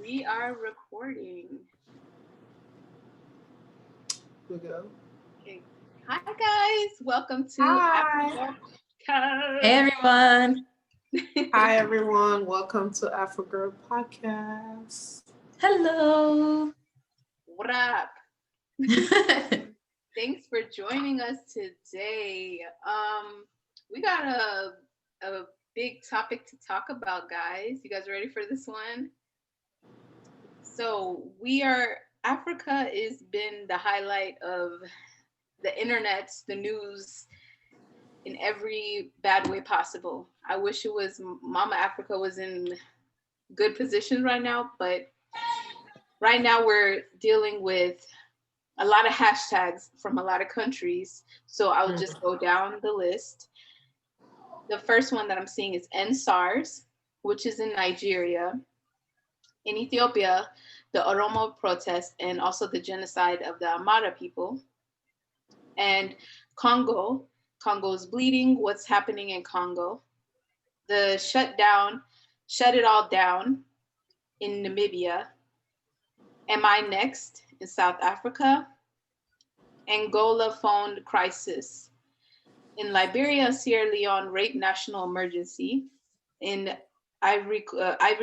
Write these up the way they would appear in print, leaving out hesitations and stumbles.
We are recording. We go. Okay. Hi guys, welcome to Hi. Africa Hey Podcast. everyone. Hi, everyone. Welcome to Afro Podcast. Hello. What up? Thanks for joining us today. We got a big topic to talk about, guys. You guys ready for this one? So Africa has been the highlight of the internet, the news, in every bad way possible. I wish it was Mama Africa was in good position right now, but right now we're dealing with a lot of hashtags from a lot of countries. So I'll just go down the list. The first one that I'm seeing is End SARS, which is in Nigeria. In Ethiopia, the Oromo protest and also the genocide of the Amara people. And Congo's bleeding, what's happening in Congo. The shut it all down in Namibia. Am I next in South Africa? Angola phone crisis. In Liberia and Sierra Leone, rape national emergency. In Ivory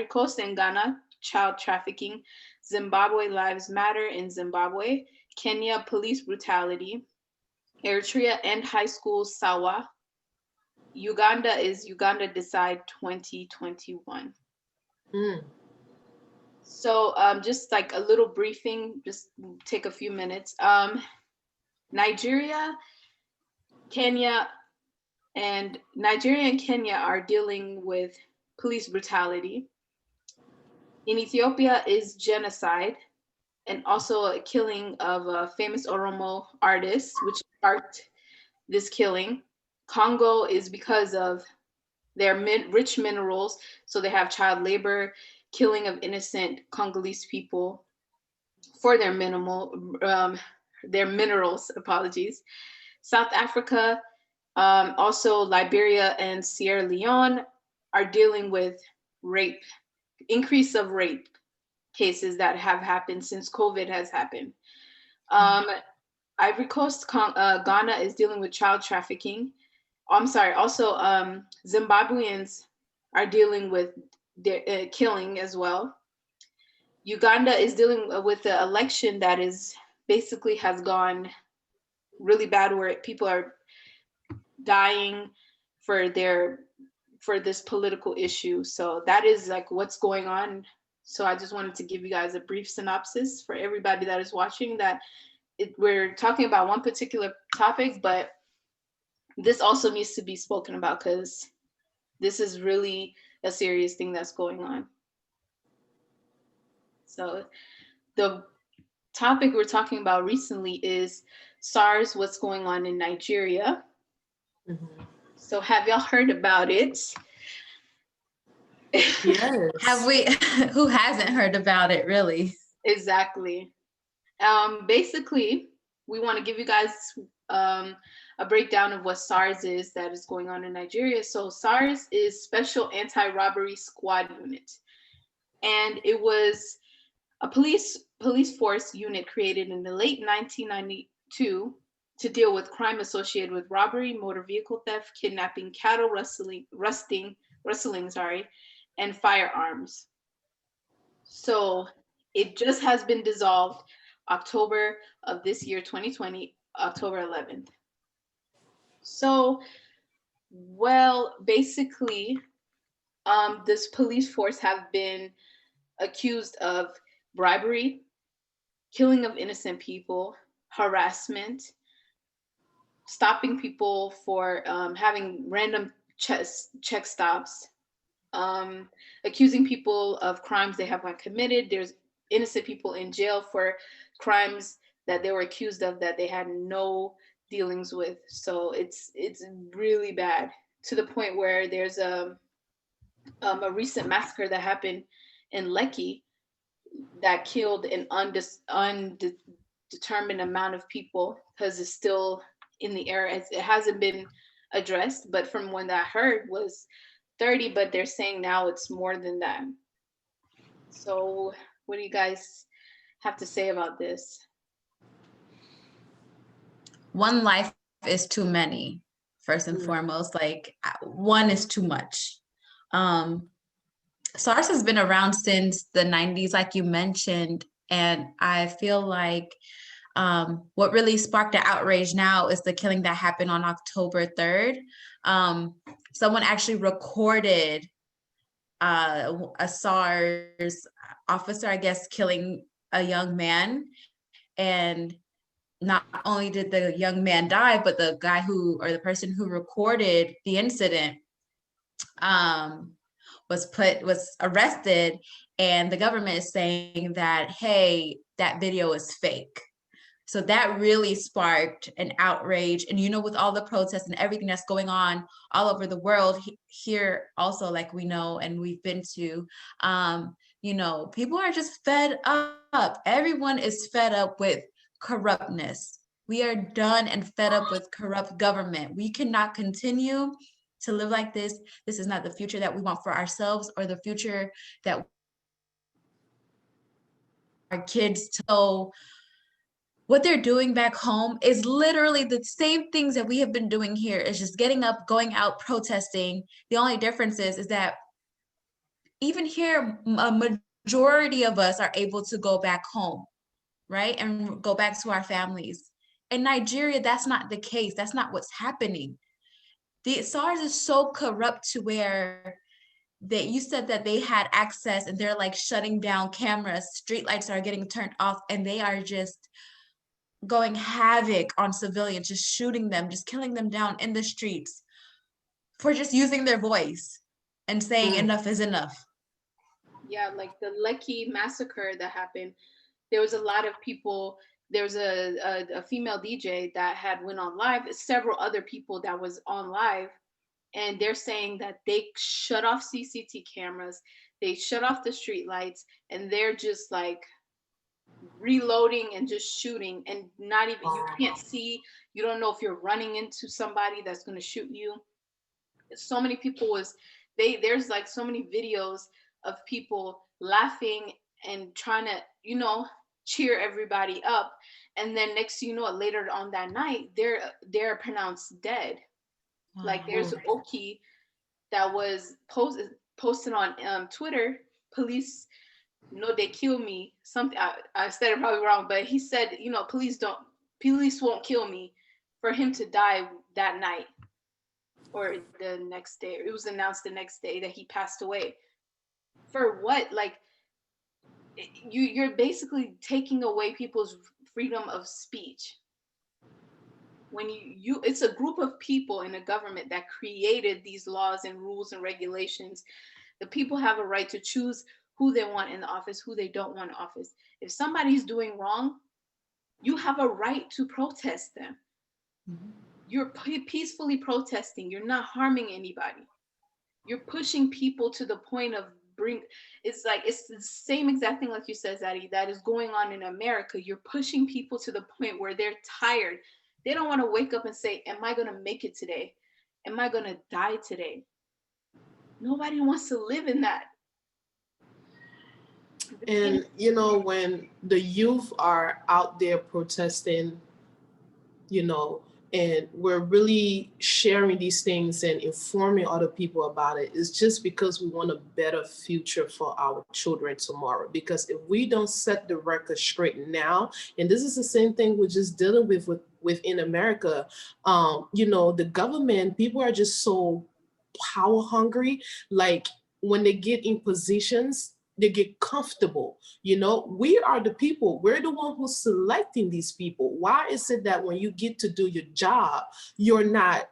Coast and Ghana, child trafficking. Zimbabwe lives matter in Zimbabwe. Kenya police brutality. Eritrea end high school Sawa. Uganda decide 2021. So just like a little briefing, just take a few minutes. Nigeria and Kenya are dealing with police brutality. In Ethiopia is genocide and also a killing of a famous Oromo artist, which sparked this killing. Congo is because of their rich minerals, so they have child labor, killing of innocent Congolese people for their minerals. Apologies. South Africa, also Liberia and Sierra Leone are dealing with increase of rape cases that have happened since COVID has happened. Ivory Coast, Ghana is dealing with child trafficking. I'm sorry. Also, Zimbabweans are dealing with their killing as well. Uganda is dealing with the election that is basically has gone really bad, where people are dying for this political issue. So that is like what's going on. So I just wanted to give you guys a brief synopsis for everybody that is watching, that we're talking about one particular topic, but this also needs to be spoken about because this is really a serious thing that's going on. So the topic we're talking about recently is SARS, what's going on in Nigeria. So have y'all heard about it? Yes. Have we who hasn't heard about it really? Exactly. Basically, we want to give you guys a breakdown of what SARS is that is going on in Nigeria. So SARS is Special Anti-Robbery Squad Unit. And it was a police force unit created in the late 1992 to deal with crime associated with robbery, motor vehicle theft, kidnapping, cattle rustling, and firearms. So it just has been dissolved October of this year, 2020, October 11th. So, well, basically, this police force have been accused of bribery, killing of innocent people, harassment, stopping people for having random check stops, accusing people of crimes they have not committed. There's innocent people in jail for crimes that they were accused of that they had no dealings with. So it's really bad, to the point where there's a recent massacre that happened in Lekki that killed an undetermined amount of people, because it's still in the air. It hasn't been addressed, but from when I heard was 30, but they're saying now it's more than that. So What do you guys have to say about this? One life is too many, first and foremost. Like one is too much. SARS has been around since the 90s, like you mentioned, and I feel like what really sparked the outrage now is the killing that happened on October 3rd. Someone actually recorded a SARS officer, I guess, killing a young man. And not only did the young man die, but the guy who, or the person who recorded the incident, was arrested, and the government is saying that, hey, that video is fake. So that really sparked an outrage. And, with all the protests and everything that's going on all over the world, here also, like we know and we've been to, people are just fed up. Everyone is fed up with corruptness. We are done and fed up with corrupt government. We cannot continue to live like this. This is not the future that we want for ourselves or the future that our kids to. What they're doing back home is literally the same things that we have been doing here. It's just getting up, going out, protesting. The only difference is that even here, a majority of us are able to go back home, right? And go back to our families. In Nigeria, that's not the case. That's not what's happening. The SARS is so corrupt to where you said that they had access and they're like shutting down cameras, streetlights are getting turned off, and they are just going havoc on civilians, just shooting them, just killing them down in the streets for just using their voice and saying enough is enough. Yeah, like the Lekki massacre that happened, there was a lot of people. There was a female DJ that had went on live, several other people that was on live, and they're saying that they shut off CCTV cameras, they shut off the street lights, and they're just like reloading and just shooting, and not even, you can't see, you don't know if you're running into somebody that's going to shoot you. So many people there's like so many videos of people laughing and trying to cheer everybody up, and then next thing you know, later on that night, they're pronounced dead. Like there's Oki that was posted on Twitter. Police, they kill me. Something, I said it probably wrong, but he said, police won't kill me. For him to die that night or the next day, it was announced the next day that he passed away. For what? Like, you're basically taking away people's freedom of speech. When it's a group of people in a government that created these laws and rules and regulations. The people have a right to choose who they want in the office, who they don't want in office. If somebody's doing wrong, you have a right to protest them. Mm-hmm. You're peacefully protesting. You're not harming anybody. You're pushing people to the point of it's the same exact thing, like you said, Zadie, that is going on in America. You're pushing people to the point where they're tired. They don't want to wake up and say, am I going to make it today? Am I going to die today? Nobody wants to live in that. And, when the youth are out there protesting, and we're really sharing these things and informing other people about it, it's just because we want a better future for our children tomorrow. Because if we don't set the record straight now, and this is the same thing we're just dealing with within America, the government, people are just so power hungry. Like when they get in positions, they get comfortable. We are the people. We're the one who's selecting these people. Why is it that when you get to do your job, you're not,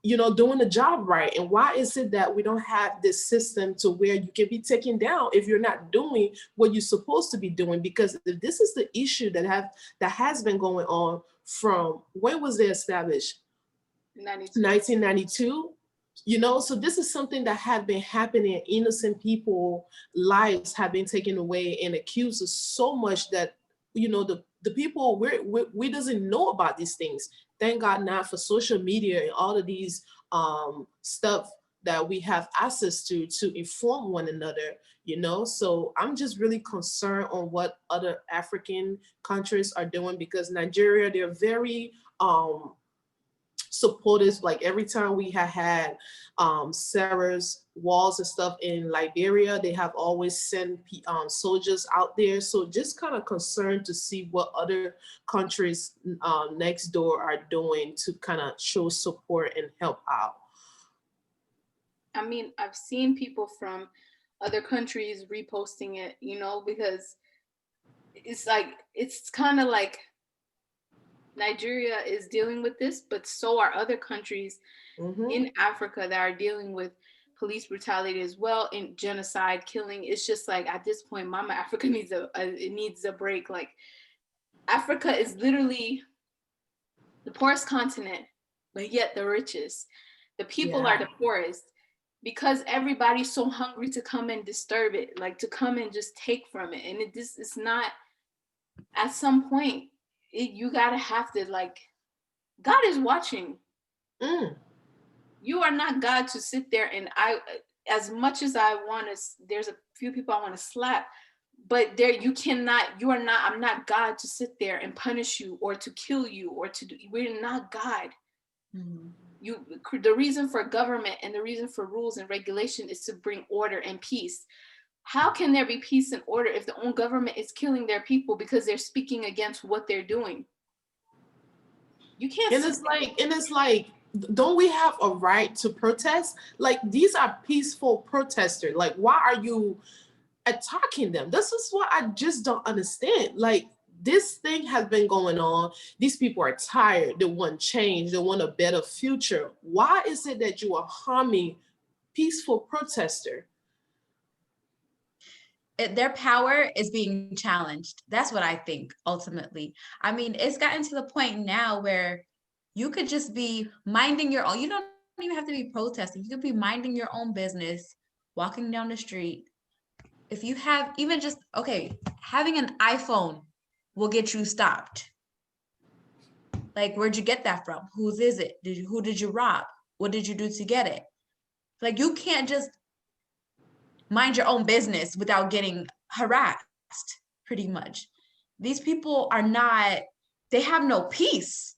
doing the job right? And why is it that we don't have this system to where you can be taken down if you're not doing what you're supposed to be doing? Because if this is the issue that has been going on from, when was it established? 1992. So this is something that had been happening. Innocent people lives have been taken away and accused of so much that the people we doesn't know about these things. Thank God now for social media and all of these stuff that we have access to inform one another, you know. So I'm just really concerned on what other African countries are doing, because Nigeria, they're very supportive. Like every time we have had SARS walls and stuff in Liberia, they have always sent soldiers out there. So just kind of concerned to see what other countries next door are doing to kind of show support and help out. I mean, I've seen people from other countries reposting it, you know, because it's like, it's kind of like Nigeria is dealing with this, but so are other countries in Africa that are dealing with police brutality as well, in genocide, killing. It's just like, at this point, Mama Africa needs it needs a break. Like, Africa is literally the poorest continent, but yet the richest. The people are the poorest because everybody's so hungry to come and disturb it, like to come and just take from it. And it's not, at some point, you gotta have to, like, God is watching. You are not God to sit there and as much as I want to, there's a few people I want to slap, but there, I'm not God to sit there and punish you or to kill you or we're not God. The reason for government and the reason for rules and regulation is to bring order and peace. How can there be peace and order if the own government is killing their people because they're speaking against what they're doing? You can't. And it's like, don't we have a right to protest? Like, these are peaceful protesters. Like, why are you attacking them? This is what I just don't understand. Like, this thing has been going on. These people are tired. They want change. They want a better future. Why is it that you are harming peaceful protester? Their power is being challenged. That's what I think ultimately. I mean, it's gotten to the point now where you could just be minding your own. You don't even have to be protesting. You could be minding your own business, walking down the street. If you have even just, okay, having an iPhone will get you stopped. Like, where'd you get that from? Whose is it? Who did you rob? What did you do to get it? Like, you can't just mind your own business without getting harassed, pretty much. These people are not, they have no peace.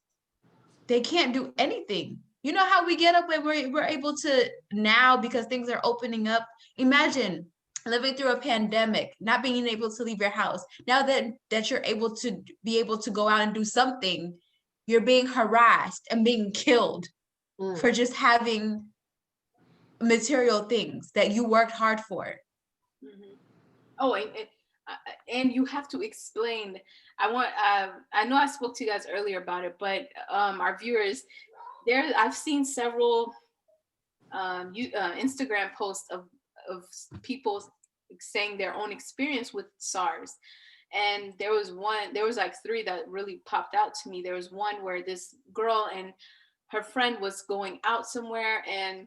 They can't do anything. You know how we get up when we're able to now, because things are opening up. Imagine living through a pandemic, not being able to leave your house. Now that you're able to go out and do something, you're being harassed and being killed for just having material things that you worked hard for. Oh, and you have to explain. I know I spoke to you guys earlier about it, but our viewers, I've seen several Instagram posts of people saying their own experience with SARS. And there was like 3 that really popped out to me. There was one where this girl and her friend was going out somewhere and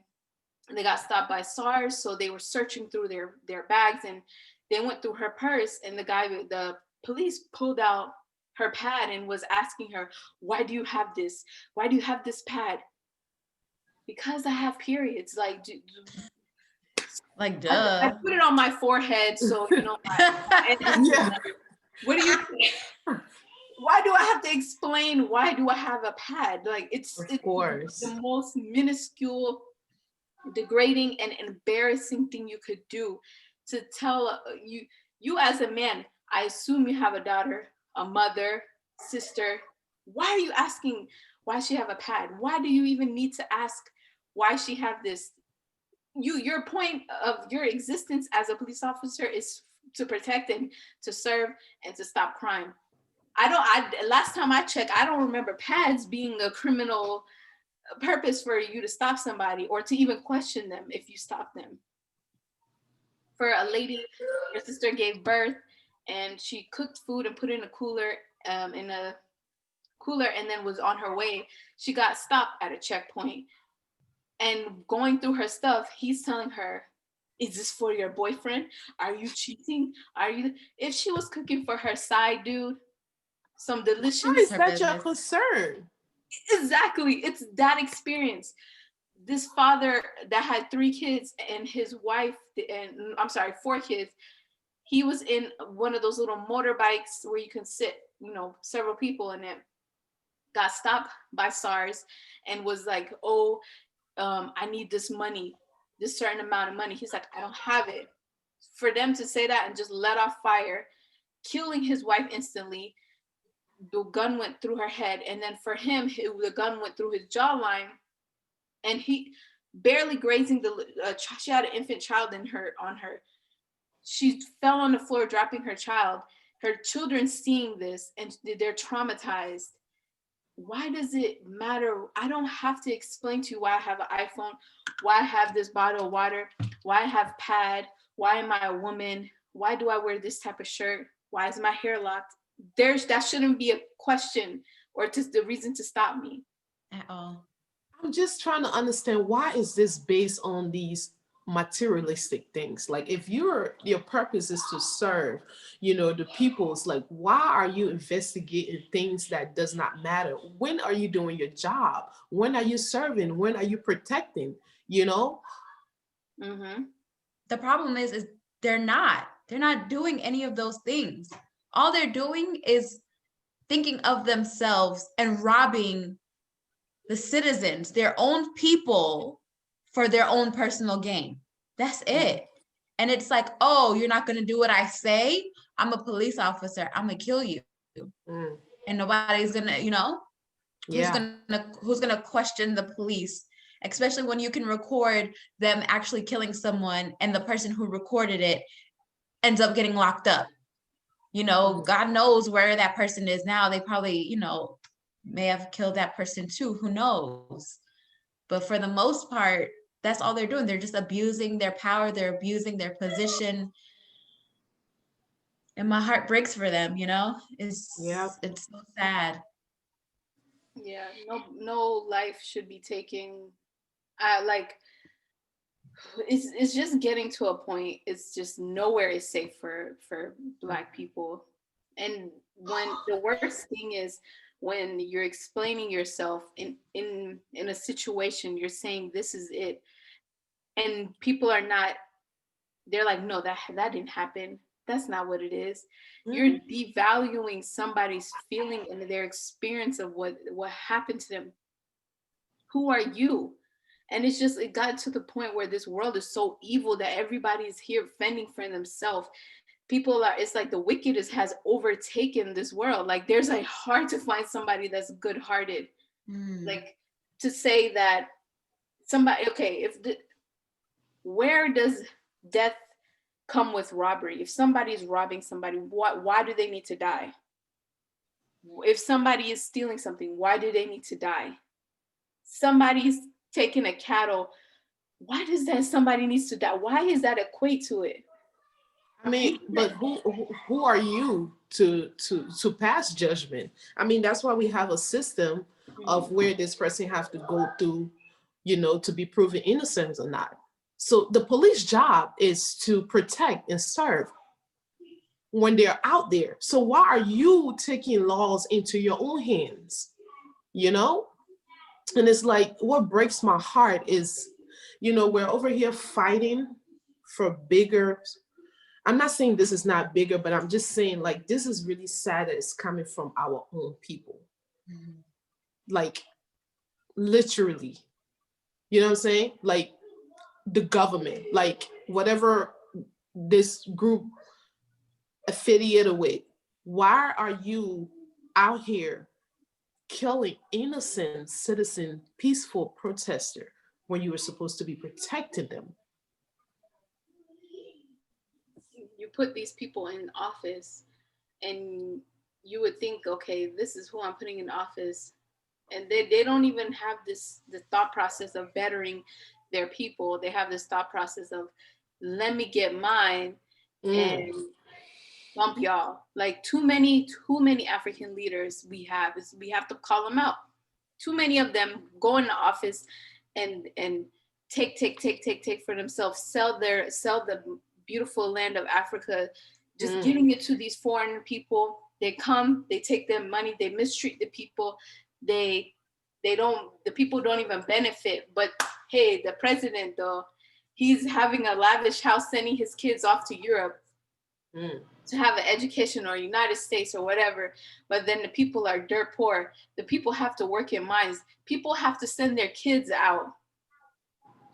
they got stopped by SARS. So they were searching through their bags and they went through her purse, and the police pulled out her pad and was asking her, "Why do you have this? Why do you have this pad?" "Because I have periods." Like duh. I put it on my forehead, so you know. Yeah. What do you think? Why do I have to explain why do I have a pad? Like, it's the most minuscule, degrading and embarrassing thing you could do, to tell you as a man. I assume you have a daughter, a mother, sister. Why are you asking why she have a pad? Why do you even need to ask why she have this? Your point of your existence as a police officer is to protect and to serve and to stop crime. Last time I checked, I don't remember pads being a criminal purpose for you to stop somebody or to even question them if you stop them. For a lady, her sister gave birth and she cooked food and put it in a cooler, and then was on her way. She got stopped at a checkpoint, and going through her stuff, he's telling her, "Is this for your boyfriend? Are you cheating? Are you?" If she was cooking for her side dude, some delicious. Why is that your concern? Exactly. It's that experience. this father that had 3 kids and his wife, and I'm sorry, 4 kids, he was in one of those little motorbikes where you can sit, several people in it, got stopped by SARS and was like, oh, I need this money, this certain amount of money. He's like, I don't have it. For them to say that and just let off fire, killing his wife instantly, the gun went through her head. And then for him, the gun went through his jawline, and he barely grazing she had an infant child on her. She fell on the floor, dropping her child. Her children seeing this, and they're traumatized. Why does it matter? I don't have to explain to you why I have an iPhone, why I have this bottle of water, why I have pad, why am I a woman, why do I wear this type of shirt, why is my hair locked? That shouldn't be a question or just the reason to stop me at all. I'm just trying to understand, why is this based on these materialistic things? Like, if your purpose is to serve, the people's, like, why are you investigating things that does not matter? When are you doing your job? When are you serving? When are you protecting? Mm-hmm. The problem is they're not doing any of those things. All they're doing is thinking of themselves and robbing the citizens, their own people, for their own personal gain. That's it. And it's like, oh, you're not going to do what I say? I'm a police officer. I'm going to kill you. And nobody's going to, who's going to question the police, especially when you can record them actually killing someone and the person who recorded it ends up getting locked up. God knows where that person is now. They probably, may have killed that person too. Who knows? But for the most part, that's all they're doing. They're just abusing their power. They're abusing their position. And my heart breaks for them, It's so sad. Yeah, no life should be taken. It's just getting to a point. It's just nowhere is safe for Black people. And when the worst thing is when you're explaining yourself in a situation, you're saying this is it, and people are not. They're like, no, that didn't happen. That's not what it is. You're devaluing somebody's feeling and their experience of what happened to them. Who are you? And it got to the point where this world is so evil that everybody's here fending for themselves. It's like the wickedness has overtaken this world. Like, there's like hard to find somebody that's good-hearted. Like, to say that somebody, okay, where does death come with robbery? If somebody is robbing somebody, why do they need to die? If somebody is stealing something, why do they need to die? Somebody's taking a cattle, why does that somebody needs to die? Why is that equate to it? I mean, but who are you to pass judgment? I mean, that's why we have a system of where this person have to go through, to be proven innocent or not. So the police job is to protect and serve when they're out there. So why are you taking laws into your own hands? And it's like, what breaks my heart is, we're over here fighting for bigger. I'm not saying this is not bigger, but I'm just saying, like, this is really sad that it's coming from our own people. Like, literally, you know what I'm saying? Like, the government, like, whatever this group affiliated with, why are you out here killing innocent citizen, peaceful protester, when you were supposed to be protecting them? You put these people in office and you would think, okay, this is who I'm putting in office. And they don't even have the thought process of bettering their people. They have this thought process of, let me get mine and bump y'all. Like, too many African leaders we have to call them out. Too many of them go into office and take for themselves, sell the beautiful land of Africa, just giving it to these foreign people. They come, they take their money, they mistreat the people, they the people don't even benefit. But hey, the president though, he's having a lavish house, sending his kids off to Europe to have an education, or United States or whatever. But then the people are dirt poor. The people have to work in mines. People have to send their kids out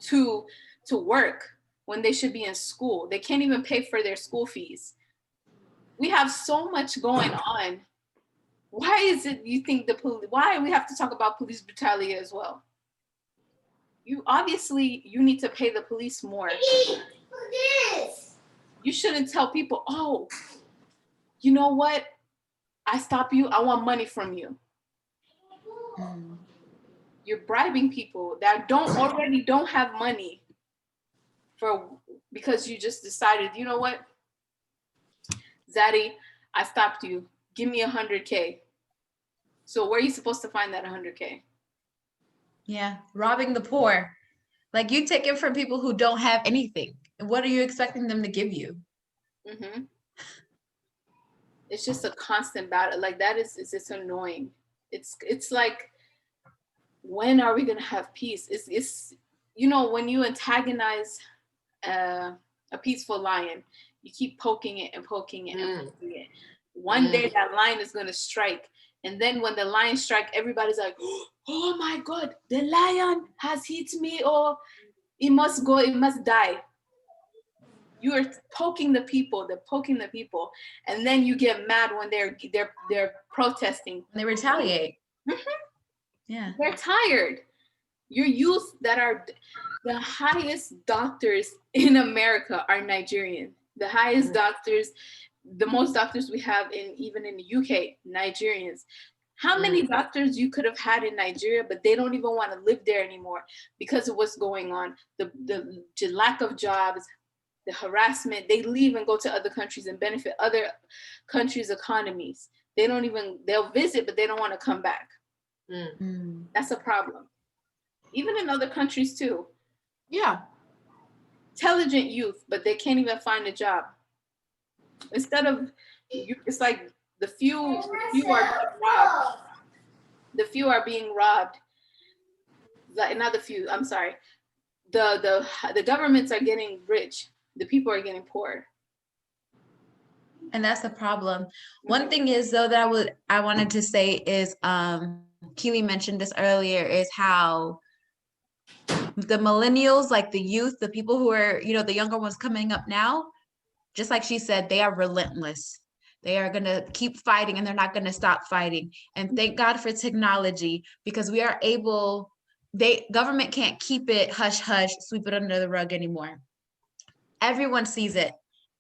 to work when they should be in school. They can't even pay for their school fees. We have so much going on. Why is it you think why we have to talk about police brutality as well? You need to pay the police more. You shouldn't tell people, oh, you know what? I stop you, I want money from you. You're bribing people that don't have money because you just decided, you know what, Zaddy, I stopped you. Give me 100K. So where are you supposed to find that 100K? Yeah, robbing the poor. Like, you take it from people who don't have anything. What are you expecting them to give you? Mm-hmm. It's just a constant battle. Like, it's annoying. It's like, when are we gonna have peace? It's when you antagonize a peaceful lion, you keep poking it and poking it and poking it. One day that lion is gonna strike, and then when the lion strike, everybody's like, oh my God, the lion has hit me, or it must go, it must die. You are poking the people, and then you get mad when they're protesting. They retaliate. Mm-hmm. Yeah. They're tired. Your youth that are the highest doctors in America are Nigerian. The highest doctors, the most doctors we have even in the UK, Nigerians. How many doctors you could have had in Nigeria, but they don't even want to live there anymore because of what's going on, the lack of jobs, the harassment. They leave and go to other countries and benefit other countries' economies. They'll visit, but they don't want to come back. That's a problem. Even in other countries too. Yeah. Intelligent youth, but they can't even find a job. Instead of, it's like the few are being robbed. The few are being robbed. Not the few. I'm sorry. The governments are getting rich. The people are getting poor. And that's the problem. One thing is, though, that I wanted to say is, Keely mentioned this earlier, is how the millennials, like the youth, the people who are, the younger ones coming up now, just like she said, they are relentless. They are going to keep fighting, and they're not going to stop fighting. And thank God for technology, because we are able, government can't keep it hush hush, sweep it under the rug anymore. Everyone sees it.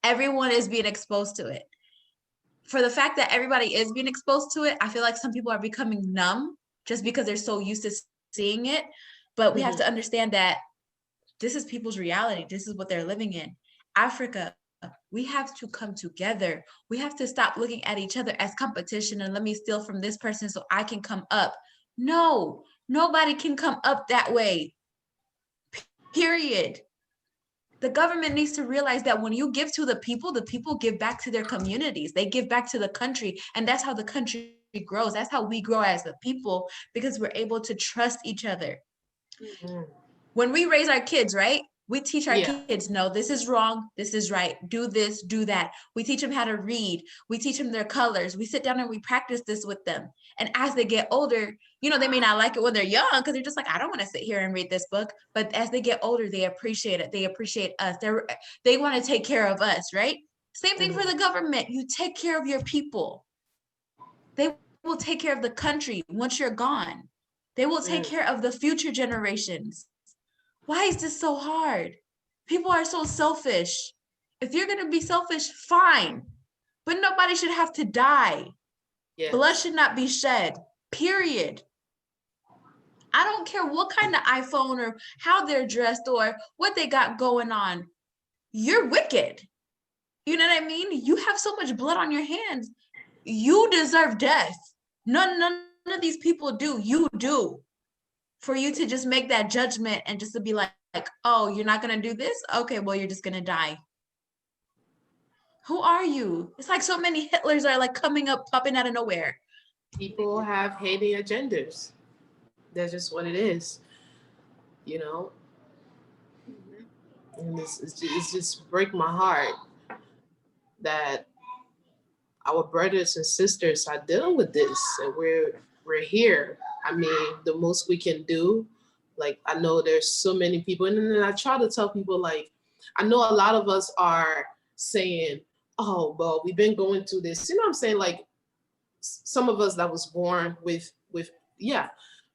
Everyone is being exposed to it. For the fact that everybody is being exposed to it, I feel like some people are becoming numb just because they're so used to seeing it. But we have to understand that this is people's reality. This is what they're living in. Africa, we have to come together. We have to stop looking at each other as competition and let me steal from this person so I can come up. No, nobody can come up that way. Period. The government needs to realize that when you give to the people give back to their communities. They give back to the country. And that's how the country grows. That's how we grow as a people, because we're able to trust each other. When we raise our kids, right? We teach our kids, no, this is wrong, this is right, do this, do that. We teach them how to read. We teach them their colors. We sit down and we practice this with them. And as they get older, they may not like it when they're young, because they're just like, I don't want to sit here and read this book. But as they get older, they appreciate it. They appreciate us. They want to take care of us, right? Same thing for the government. You take care of your people. They will take care of the country once you're gone. They will take care of the future generations. Why is this so hard? People are so selfish. If you're going to be selfish, fine. But nobody should have to die. Yes. Blood should not be shed, period. I don't care what kind of iPhone or how they're dressed or what they got going on. You're wicked. You know what I mean? You have so much blood on your hands. You deserve death. None of these people do. You do. For you to just make that judgment and just to be like, oh, you're not going to do this? Okay, well, you're just going to die. Who are you? It's like so many Hitlers are like coming up, popping out of nowhere. People have hating agendas. That's just what it is, you know. Mhm. And it's just break my heart that our brothers and sisters are dealing with this, and we're here. I mean, the most we can do. Like, I know there's so many people, and then I try to tell people, like, I know a lot of us are saying, "Oh, well, we've been going through this." You know what I'm saying? Like, some of us that was born with yeah,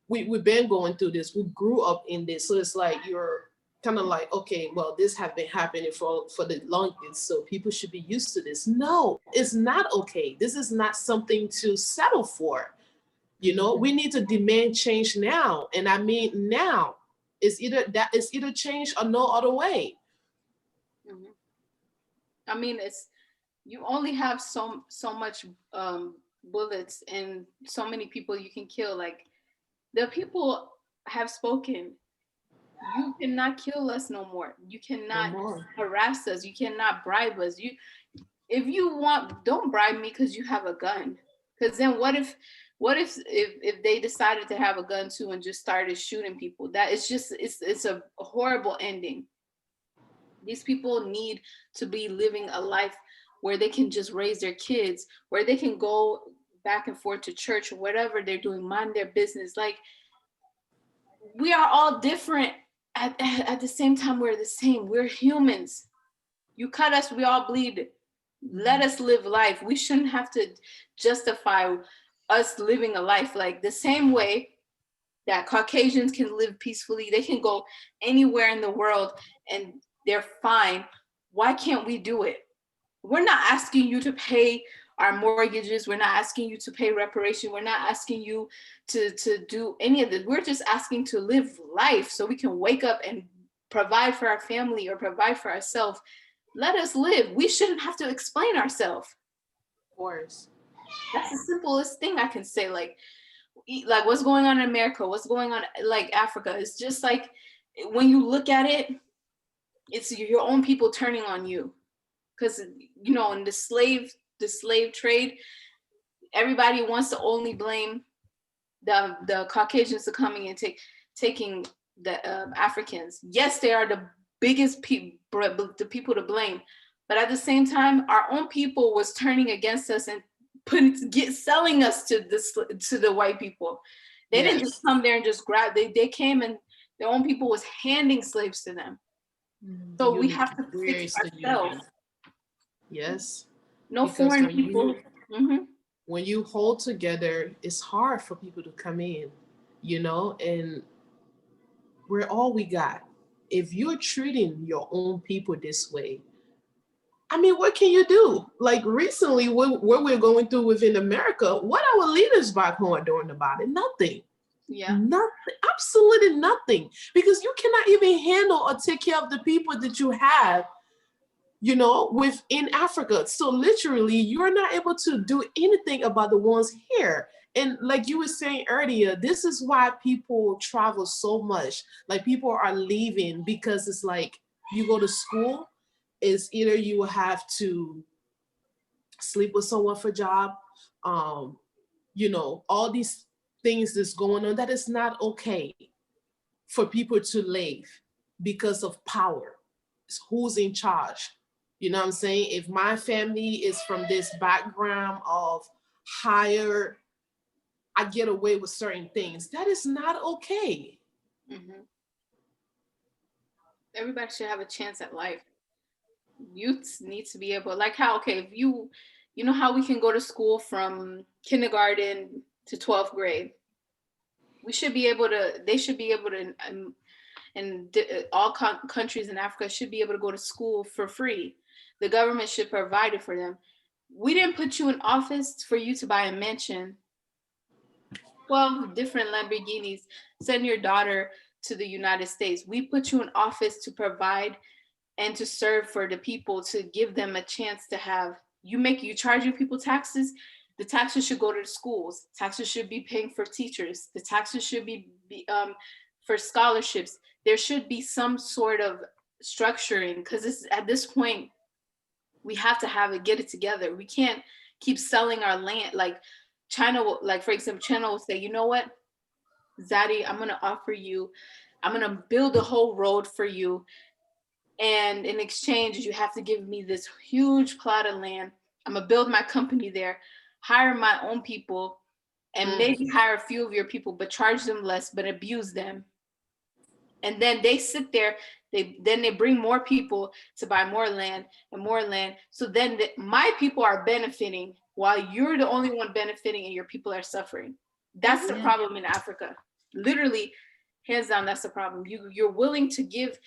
we've been going through this. We grew up in this, so it's like you're kind of like, okay, well, this have been happening for the longest, so people should be used to this. No, it's not okay. This is not something to settle for. You know, we need to demand change now, and I mean now. It's either change or no other way. Mhm. I mean, it's you only have so much bullets and so many people you can kill. Like the people have spoken. You cannot kill us no more. You No cannot more. harass us. You cannot bribe us. You if you want, don't bribe me because you have a gun. Because then what if they decided to have a gun too and just started shooting people? That it's just it's a horrible ending. These people need to be living a life where they can just raise their kids, where they can go back and forth to church or whatever they're doing, mind their business. Like we are all different. At the same time, we're the same. We're humans. You cut us, we all bleed. Let us live life. We shouldn't have to justify us living a life like the same way that Caucasians can live peacefully. They can go anywhere in the world and they're fine. Why can't we do it? We're not asking you to pay our mortgages. We're not asking you to pay reparation. We're not asking you to do any of this. We're just asking to live life so we can wake up and provide for our family or provide for ourselves. Let us live. We shouldn't have to explain ourselves. Of course. That's the simplest thing I can say. Like what's going on in America, what's going on like Africa. It's just like when you look at it, it's your own people turning on you. Because in the slave trade, everybody wants to only blame the Caucasians for coming and taking the Africans. Yes, they are the biggest people, the people to blame, but at the same time, our own people was turning against us and selling us to the white people. They didn't just Yes. come there and just grab. They came and their own people was handing slaves to them. The So we unity. have to Where fix is the ourselves. unity? Yes. No Because foreign people. Hmm. when you hold together, it's hard for people to come in, and we're all we got. If you're treating your own people this way, I mean, what can you do? Like recently, what we're going through within America, what our leaders back home are doing about it? Nothing. Yeah. Nothing. Absolutely nothing. Because you cannot even handle or take care of the people that you have, within Africa. So literally, you're not able to do anything about the ones here. And like you were saying earlier, this is why people travel so much. Like people are leaving because it's like you go to school, is either you have to sleep with someone for job, um, all these things that's going on that is not okay for people to live because of power. It's who's in charge. You know what I'm saying? If my family is from this background of higher, I get away with certain things. That is not okay. Hmm. Everybody should have a chance at life. Youths need to be able, like how, okay, if you know how we can go to school from kindergarten to 12th grade. They should be able to, and all countries in Africa should be able to go to school for free. The government should provide it for them. We didn't put you in office for you to buy a mansion, 12 different Lamborghinis, send your daughter to the United States. We put you in office to provide and to serve for the people, to give them a chance to have. You charge your people taxes. The taxes should go to the schools. Taxes should be paying for teachers. The taxes should be for scholarships. There should be some sort of structuring, because at this point we have to get it together. We can't keep selling our land. Like China will, like for example, China will say, you know what? Zadi, I'm going to offer you, I'm going to build a whole road for you. And in exchange, you have to give me this huge plot of land. I'm going to build my company there, hire my own people, and maybe hire a few of your people, but charge them less, but abuse them. And then they sit there, they bring more people to buy more land and more land. So then my people are benefiting while you're the only one benefiting and your people are suffering. That's the problem in Africa. Literally, hands down, that's the problem. You're willing to give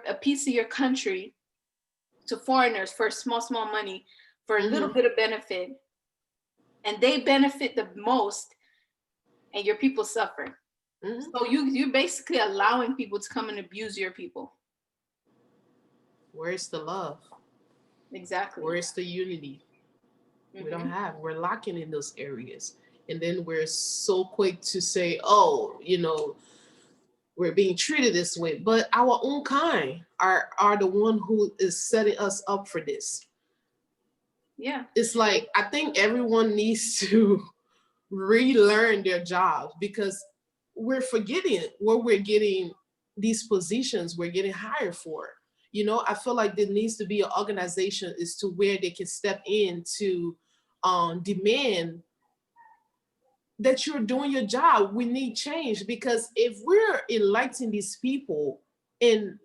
a piece of your country to foreigners for small money, for a little bit of benefit, and they benefit the most, and your people suffer. So you're basically allowing people to come and abuse your people. Where's the love? Exactly. Where's the unity? We don't have. We're lacking in those areas. And then we're so quick to say, oh, we're being treated this way. But our own kind are the one who is setting us up for this. Yeah. It's like, I think everyone needs to relearn their jobs, because we're forgetting what we're getting these positions we're getting hired for. I feel like there needs to be an organization as to where they can step in to demand that you're doing your job. We need change, because if we're electing these people, and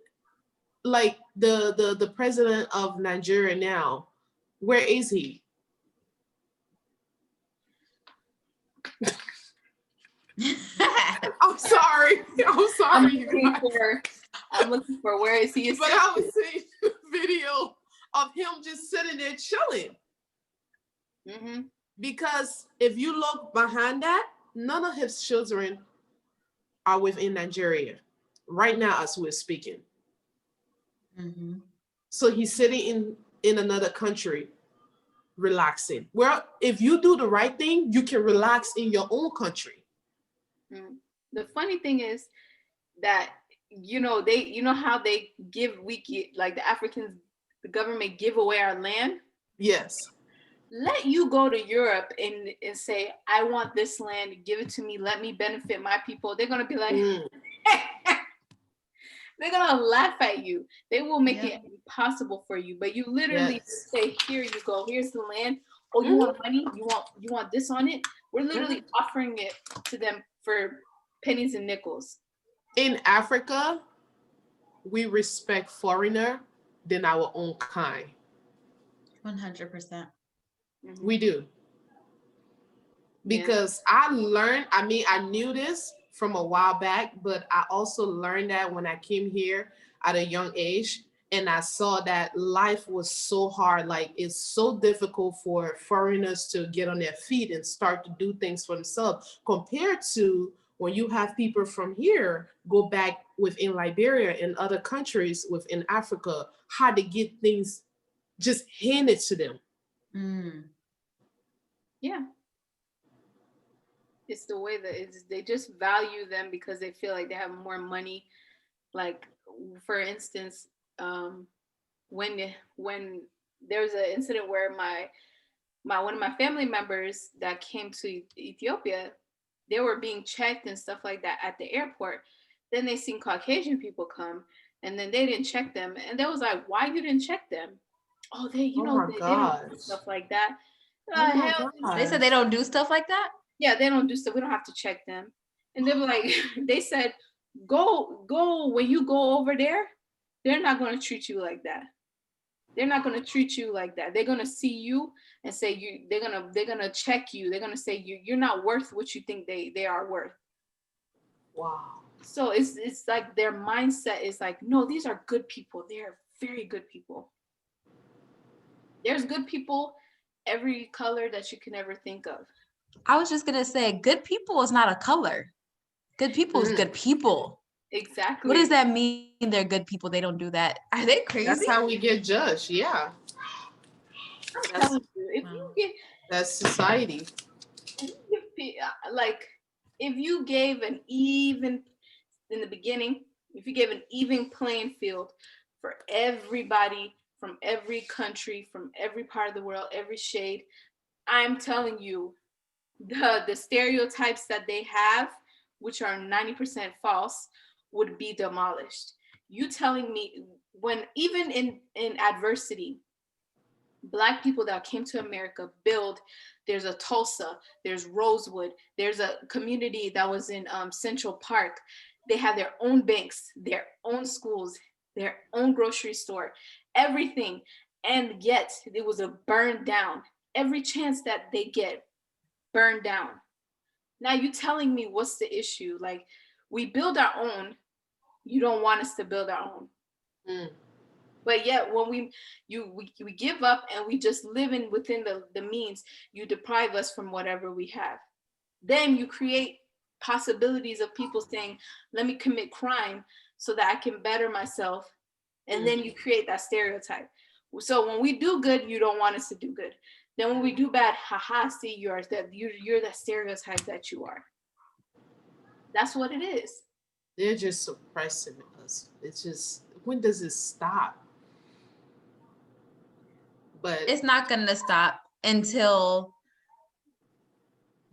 like the president of Nigeria now, where is he? I'm sorry. I'm looking for where is he? But I was seeing a video of him just sitting there chilling. Because if you look behind that, none of his children are within Nigeria right now as we're speaking. So he's sitting in another country, relaxing. Well, if you do the right thing, you can relax in your own country. The funny thing is that how they give like the Africans, the government give away our land. Yes. Let you go to Europe and say, I want this land, give it to me, let me benefit my people. They're gonna be like, they're gonna laugh at you. They will make it impossible for you. But you literally say, here you go, here's the land. Oh, you want money? You want this on it? We're literally offering it to them for pennies and nickels. In Africa, we respect foreigner than our own kind. 100%. We do. Because I knew this from a while back, but I also learned that when I came here at a young age, and I saw that life was so hard. Like, it's so difficult for foreigners to get on their feet and start to do things for themselves, compared to when you have people from here go back within Liberia and other countries within Africa, how to get things just handed to them. Yeah. It's the way that they just value them because they feel like they have more money. Like, for instance, when there's an incident where my one of my family members that came to Ethiopia, they were being checked and stuff like that at the airport. Then they seen Caucasian people come, and then they didn't check them, and they was like, "Why you didn't check them?" Oh, they don't do stuff like that. They said they don't do stuff like that. Yeah, they don't do stuff. We don't have to check them. And they were like, they said, go when you go over there, they're not going to treat you like that. They're not going to treat you like that. They're going to see you and say they're going to check you. They're going to say you're not worth what you think they are worth. Wow. So it's like their mindset is like, no, these are good people. They're very good people. There's good people every color that you can ever think of. I was just gonna say, good people is not a color. Good people is good people. Exactly. What does that mean? They're good people. They don't do that. Are they crazy? That's how we get judged. Yeah. I'm telling you, if you get, that's society. If you gave an even in the beginning, if you gave an even playing field for everybody from every country, from every part of the world, every shade, I'm telling you, the stereotypes that they have which are 90% false, would be demolished. You telling me, when even in adversity, Black people that came to America build, there's a Tulsa, there's Rosewood, there's a community that was in Central Park. They had their own banks, their own schools, their own grocery store, everything. And yet it was a burned down. Every chance that they get, burned down. Now you telling me what's the issue? Like, we build our own, you don't want us to build our own. Mm. But yet when we give up and we just live in within the means, you deprive us from whatever we have. Then you create possibilities of people saying, let me commit crime so that I can better myself. And then you create that stereotype. So when we do good, you don't want us to do good. Then when we do bad, haha, see, you're that stereotype that you are. That's what it is. They're just suppressing us. It's just, when does it stop? But It's not going to stop until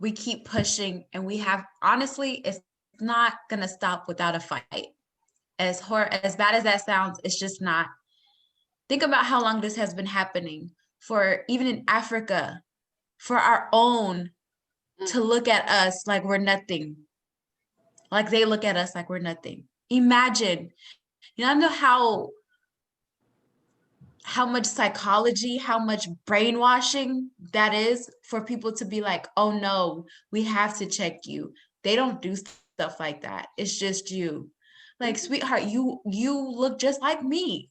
we keep pushing, and we have, honestly, it's not going to stop without a fight. As bad as that sounds, it's just not. Think about how long this has been happening, for even in Africa, for our own to look at us like we're nothing. Like they look at us like we're nothing. Imagine, I know how much psychology, how much brainwashing that is for people to be like, oh no, we have to check you. They don't do stuff like that. It's just you. Like, sweetheart, you look just like me.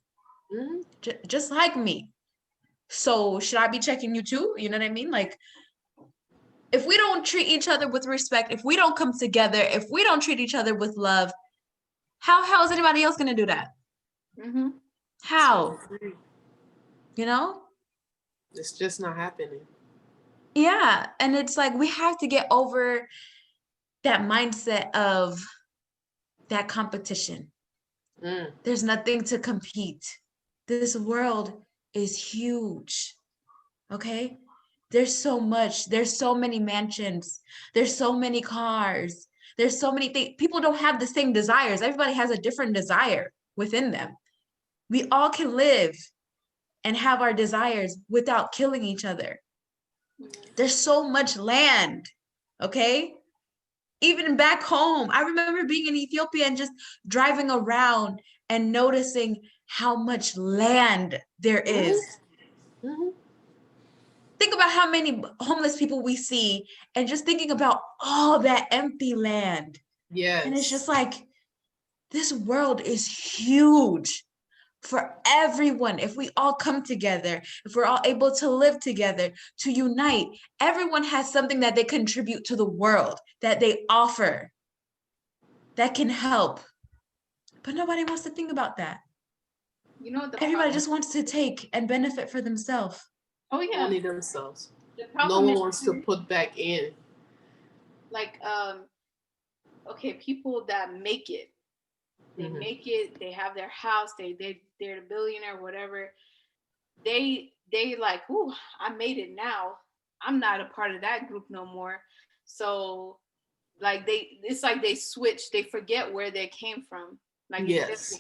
Just like me. So should I be checking you too? You know what I mean? Like, if we don't treat each other with respect, if we don't come together, if we don't treat each other with love, how is anybody else going to do that? Mm-hmm. How? You know? It's just not happening. Yeah. And it's like, we have to get over that mindset of that competition. There's nothing to compete. This world is huge. Okay? There's so much. There's so many mansions. There's so many cars. There's so many things. People don't have the same desires. Everybody has a different desire within them. We all can live and have our desires without killing each other. There's so much land, okay? Even back home, I remember being in Ethiopia and just driving around and noticing how much land there is. Think about how many homeless people we see, and just thinking about all that empty land. Yes. And it's just like, this world is huge for everyone. If we all come together, if we're all able to live together, to unite, everyone has something that they contribute to the world, that they offer, that can help. But nobody wants to think about that. You know, everybody just wants to take and benefit for themselves. Oh yeah. Only themselves. No one wants to put back in. Like, okay, people that make it, they make it, they have their house, they're the billionaire, whatever. They like, ooh, I made it now. I'm not a part of that group no more. So like it's like they switch, they forget where they came from. Like, yes.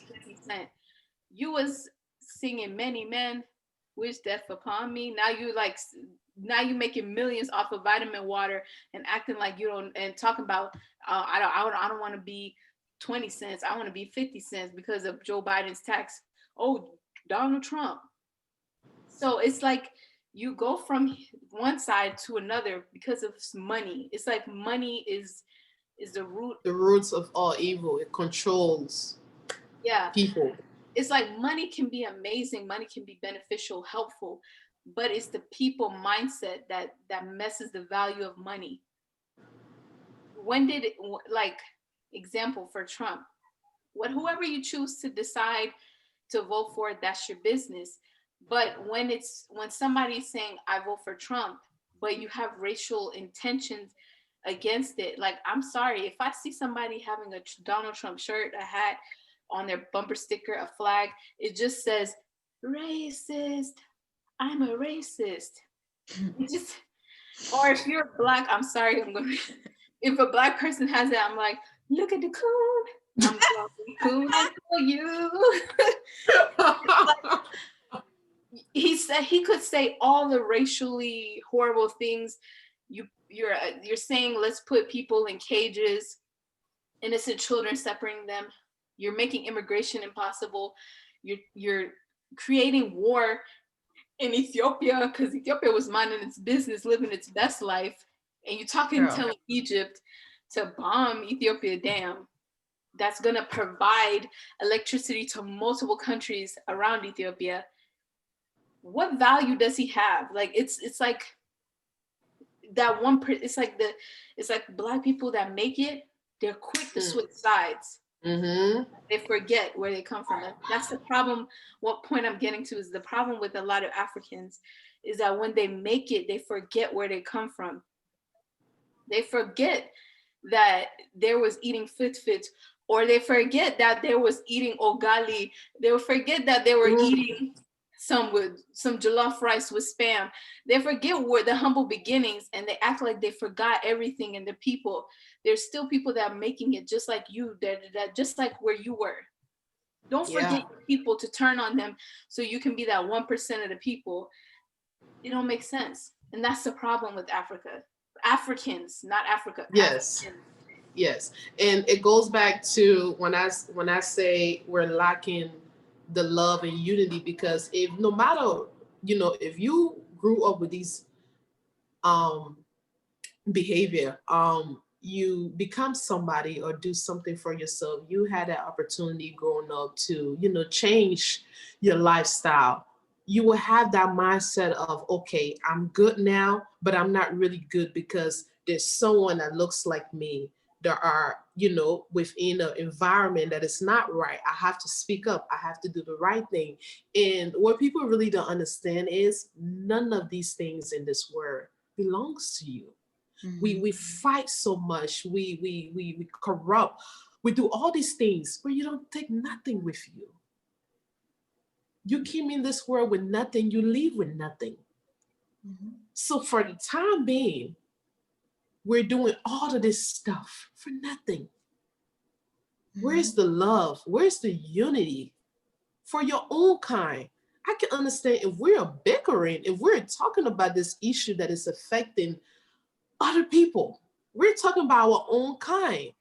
50%. You was singing Many Men Wish Death Upon Me. Now you making millions off of vitamin water and acting like you don't, and talking about I don't want to be 20 cents. I want to be 50 cents because of Joe Biden's tax. Oh, Donald Trump. So it's like you go from one side to another because of money. It's like money is the root. The roots of all evil. It controls people. It's like money can be amazing, money can be beneficial, helpful, but it's the people mindset that messes the value of money. When did it, like, example for Trump, whoever you choose to decide to vote for, that's your business. But when somebody's saying I vote for Trump, but you have racial intentions against it, like, I'm sorry, if I see somebody having a Donald Trump shirt, a hat, on their bumper sticker, a flag, it just says racist. I'm a racist. It just, or if you're Black, I'm sorry, if a Black person has that, I'm like, look at the coon. I'm going coon for you. He said he could say all the racially horrible things. You're saying let's put people in cages, innocent children, separating them. You're making immigration impossible. You're creating war in Ethiopia because Ethiopia was minding its business, living its best life, and you're telling Egypt to bomb Ethiopia dam that's gonna provide electricity to multiple countries around Ethiopia. What value does he have? Like it's like that one. It's like Black people that make it. They're quick to switch sides. Mm-hmm. They forget where they come from. That's the problem. What point I'm getting to is the problem with a lot of Africans is that when they make it, they forget where they come from. They forget that there was eating fit, or they forget that there was eating ogali. They will forget that they were eating some jollof rice with spam. They forget where the humble beginnings, and they act like they forgot everything. And the people, there's still people that are making it just like you, that just like where you were. Don't forget people to turn on them so you can be that 1% of the people. It don't make sense. And that's the problem with Africa. Africans, not Africa. Yes. Africans. Yes. And it goes back to when I say we're lacking the love and unity, because if no matter, if you grew up with these um behavior, you become somebody or do something for yourself, you had that opportunity growing up to change your lifestyle, you will have that mindset of, okay, I'm good now, but I'm not really good because there's someone that looks like me, there are, within an environment that is not right, I have to speak up, I have to do the right thing. And what people really don't understand is none of these things in this world belongs to you. We fight so much, we corrupt, we do all these things, but you don't take nothing with you. You came in this world with nothing, you leave with nothing. So for the time being, we're doing all of this stuff for nothing. Where's the love? Where's the unity for your own kind? I can understand if we're bickering, if we're talking about this issue that is affecting other people. We're talking about our own kind.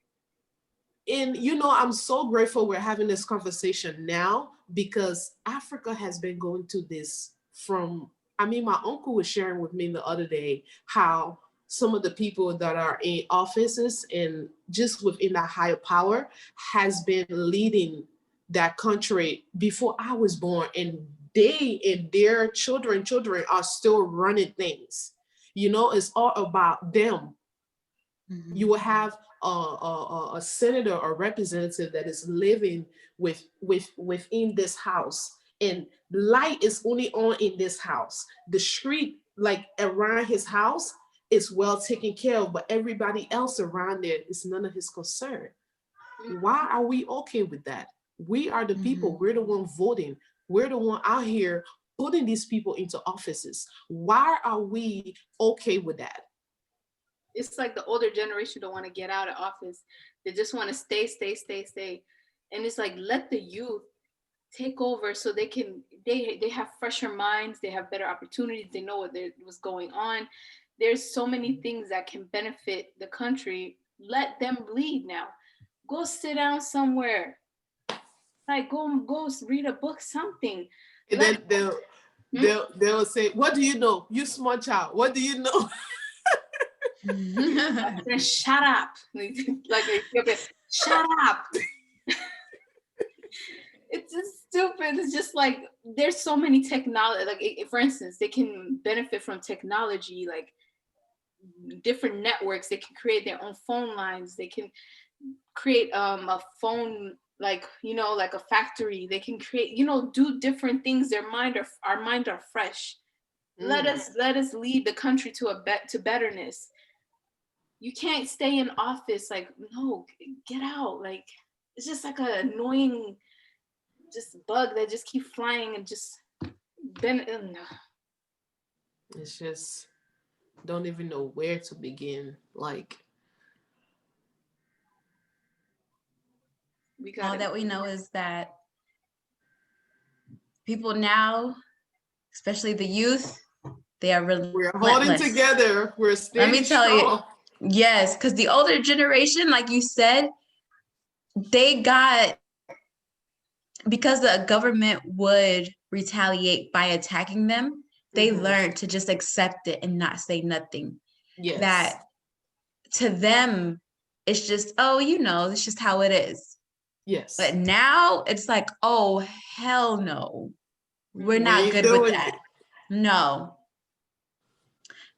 And I'm so grateful we're having this conversation now, because Africa has been going to this from, my uncle was sharing with me the other day how some of the people that are in offices and just within that higher power has been leading that country before I was born, and they and their children are still running things. It's all about them. You will have a senator or representative that is living within this house, and light is only on in this house. The street, like around his house, is well taken care of, but everybody else around there is none of his concern. Why are we okay with that? We are the people, we're the one voting, we're the one out here putting these people into offices. Why are we okay with that? It's like the older generation don't want to get out of office. They just want to stay. And it's like, let the youth take over so they have fresher minds, they have better opportunities, they know what's going on. There's so many things that can benefit the country. Let them lead now. Go sit down somewhere. Like go read a book, something. And then they'll say, "What do you know? You smart child. What do you know?" Shut up. Shut up. It's just stupid. It's just like there's so many technology. Like for instance, they can benefit from technology, like different networks. They can create their own phone lines. They can create a phone, like like a factory. They can create, do different things. Our mind are fresh. Let us lead the country to betterness. You can't stay in office. Like, no, get out. Like, it's just like an annoying just bug that just keep flying and just It's just don't even know where to begin. Like, We All gotta that we know is that people now, especially the youth, they are We're holding relentless. together. We're Let staying me tell you, strong. yes, because the older generation, like you said, they got, because the government would retaliate by attacking them, they learned to just accept it and not say nothing. Yes. That to them, it's just, oh, you know, it's just how it is. Yes. But now it's like, oh, hell no. We're not good with that. No.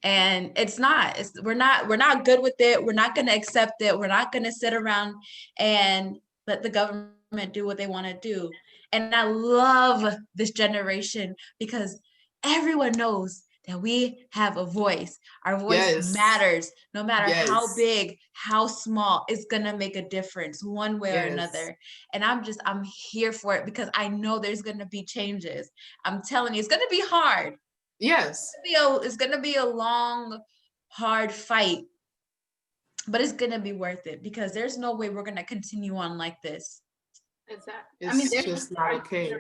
And it's not. We're not good with it. We're not going to accept it. We're not going to sit around and let the government do what they want to do. And I love this generation because everyone knows that we have a voice. Our voice matters, no matter how big, how small. It's going to make a difference one way or another. And I'm here for it because I know there's going to be changes. I'm telling you, it's going to be hard. Yes. It's gonna be a long, hard fight, but it's gonna be worth it because there's no way we're gonna continue on like this. Exactly. I mean, there's just not okay.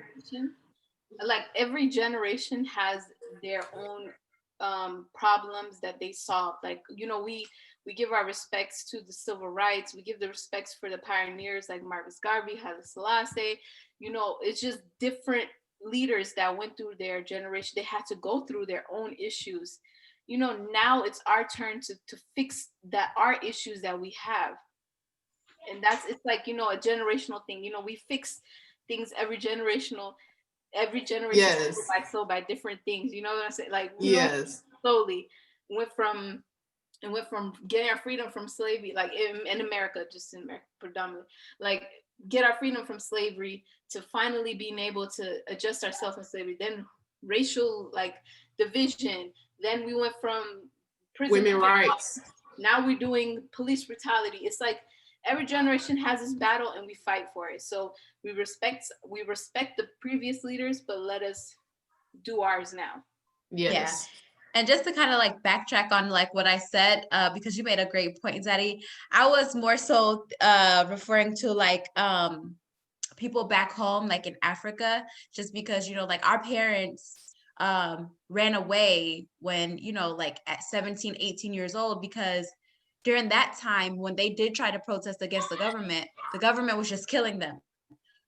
Like every generation has their own problems that they solve. Like, you know, we give our respects to the civil rights. We give the respects for the pioneers like Marcus Garvey, Haile Selassie. You know, it's just different leaders that went through their generation. They had to go through their own issues. You know, now it's our turn to fix our issues that we have. And it's like, you know, a generational thing. You know, we fix things every generation by different things. You know what I'm saying? Like, you know, slowly went from getting our freedom from slavery, like in America, just in America predominantly, like get our freedom from slavery to finally being able to adjust ourselves in slavery, then racial like division, then we went from prison women rights, now we're doing police brutality. It's like every generation has this battle and we fight for it. So we respect the previous leaders, but let us do ours now. Yes. Yeah. And just to kind of like backtrack on like what I said, because you made a great point, Zaddy, I was more so referring to like people back home, like in Africa, just because, you know, like our parents ran away when, you know, like at 17, 18 years old, because during that time when they did try to protest against the government was just killing them.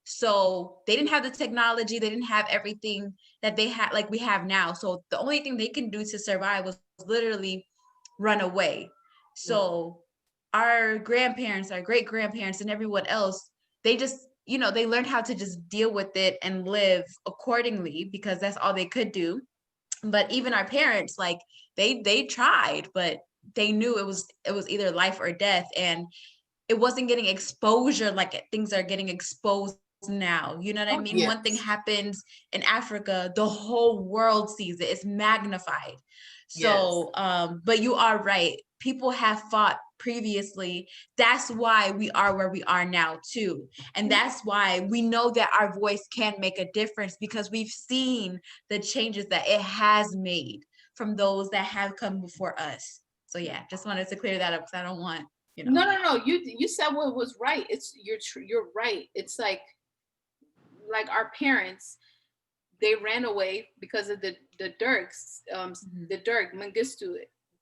So they didn't have the technology, they didn't have everything that they had like we have now. So the only thing they can do to survive was literally run away. So our grandparents, our great grandparents, and everyone else, they just, you know, they learned how to just deal with it and live accordingly because that's all they could do. But even our parents, like they tried, but they knew it was either life or death, and it wasn't getting exposure like things are getting exposed now. You know what I mean? Yes. One thing happens in Africa, the whole world sees it. It's magnified. So, but you are right. People have fought previously. That's why we are where we are now too. And that's why we know that our voice can make a difference, because we've seen the changes that it has made from those that have come before us. So yeah, just wanted to clear that up because I don't want, you know. No. You said what was right. You're right. It's like our parents, they ran away because of the Dergs, the Derg Mengistu.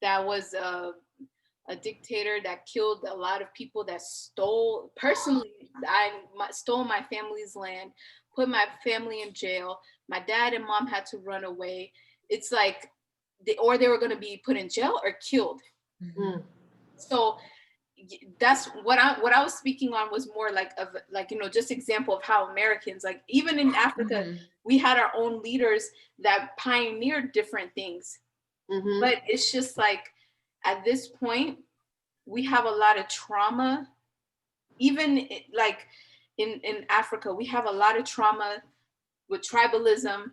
That was a dictator that killed a lot of people, that stole stole my family's land, put my family in jail. My dad and mom had to run away. It's like or they were going to be put in jail or killed. So that's what I was speaking on, was more like of like, you know, just example of how Americans, like even in Africa, we had our own leaders that pioneered different things. But it's just like at this point we have a lot of trauma. Even like in Africa, we have a lot of trauma with tribalism,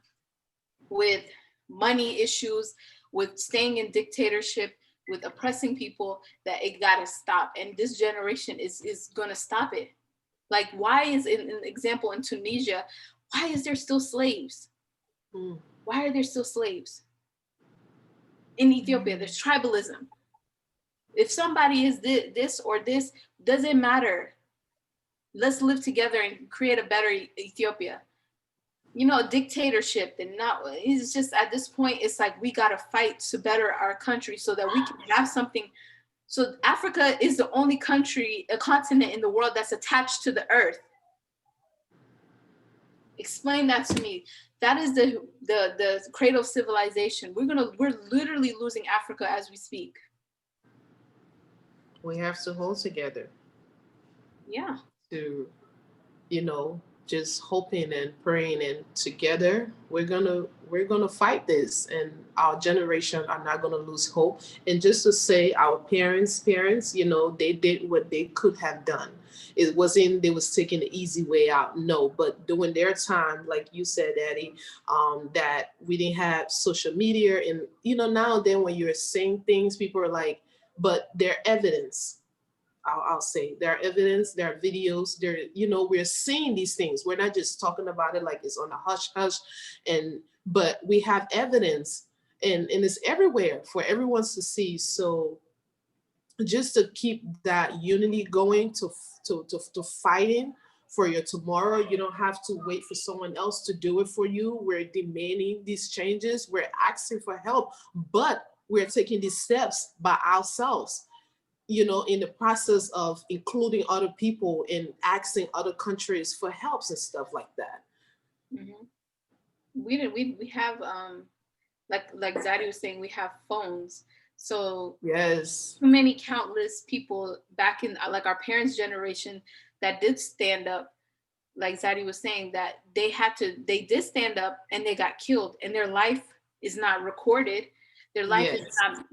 with money issues, with staying in dictatorship, with oppressing people, that it got to stop. And this generation is going to stop it. Like, why is, in an example, in Tunisia, why is there still slaves? Why are there still slaves? In Ethiopia, there's tribalism. If somebody is this or this, doesn't matter. let's live together and create a better Ethiopia. Dictatorship and not, it's just at this point, it's like we got to fight to better our country so that we can have something. So Africa is the only country, a continent in the world that's attached to the earth. Explain that to me. That is the cradle of civilization. We're literally losing Africa as we speak. We have to hold together. Yeah. To, just hoping and praying, and together we're gonna fight this, and our generation are not gonna lose hope. And just to say, our parents, they did what they could have done. It wasn't they was taking the easy way out, no, but during their time, like you said, Daddy, that we didn't have social media, and now and then when you're saying things, people are like, but their evidence. I'll say there are evidence, there are videos, we're seeing these things. We're not just talking about it like it's on a hush hush, but we have evidence, and it's everywhere for everyone to see. So just to keep that unity going, to fighting for your tomorrow. You don't have to wait for someone else to do it for you. We're demanding these changes. We're asking for help, but we're taking these steps by ourselves, in the process of including other people and asking other countries for helps and stuff like that. Mm-hmm. We have like Zadie was saying, we have phones. So yes, too many countless people back in like our parents' generation that did stand up, like Zadie was saying, that they did stand up and they got killed, and their life is not recorded. Their life is not,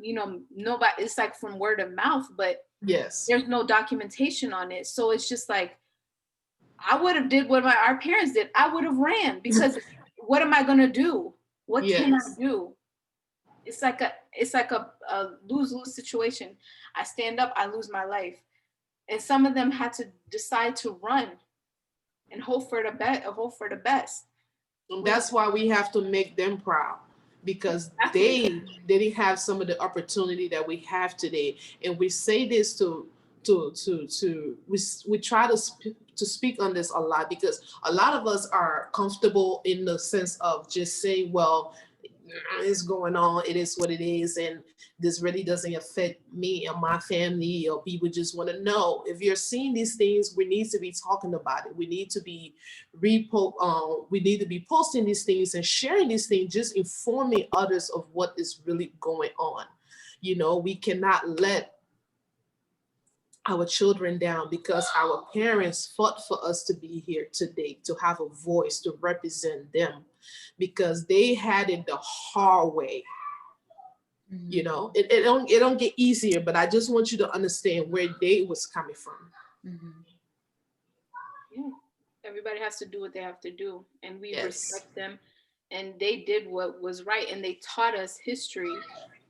nobody, it's like from word of mouth, but yes, there's no documentation on it. So it's just like, I would have did what our parents did. I would have ran, because what am I gonna do? What can I do? It's like a lose-lose situation. I stand up, I lose my life. And some of them had to decide to run and hope for the best. That's why we have to make them proud, because they didn't have some of the opportunity that we have today. And we say this we try to speak on this a lot, because a lot of us are comfortable in the sense of just saying, well, it's going on, it is what it is, and this really doesn't affect me and my family, or people just want to know. If you're seeing these things, we need to be talking about it. We need to be we need to be posting these things and sharing these things, just informing others of what is really going on. We cannot let our children down, because our parents fought for us to be here today, to have a voice, to represent them, because they had it the hard way. Mm-hmm. It don't get easier, but I just want you to understand where they was coming from. Mm-hmm. Yeah, everybody has to do what they have to do, and we respect them, and they did what was right, and they taught us history.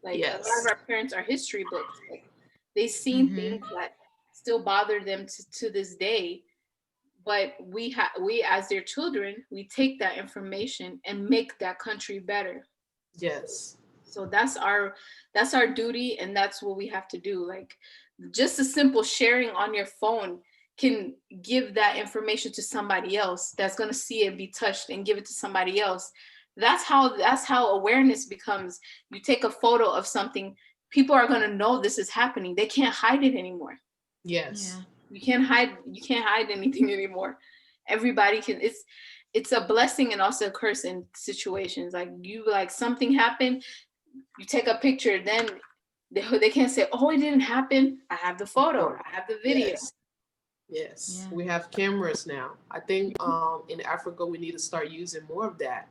Like a lot of our parents are history books. Like, they seen things that still bother them to this day, but we as their children, we take that information and make that country better. Yes. So that's our duty, and that's what we have to do. Like, just a simple sharing on your phone can give that information to somebody else that's going to see it, be touched, and give it to somebody else. That's how awareness becomes. You take a photo of something, people are going to know this is happening. They can't hide it anymore. Yes. Yeah. You can't hide anything anymore. Everybody can. It's a blessing and also a curse in situations. Like something happened, you take a picture, then they can't say, oh, it didn't happen. I have the photo, I have the video. Yes. We have cameras now. I think in Africa we need to start using more of that,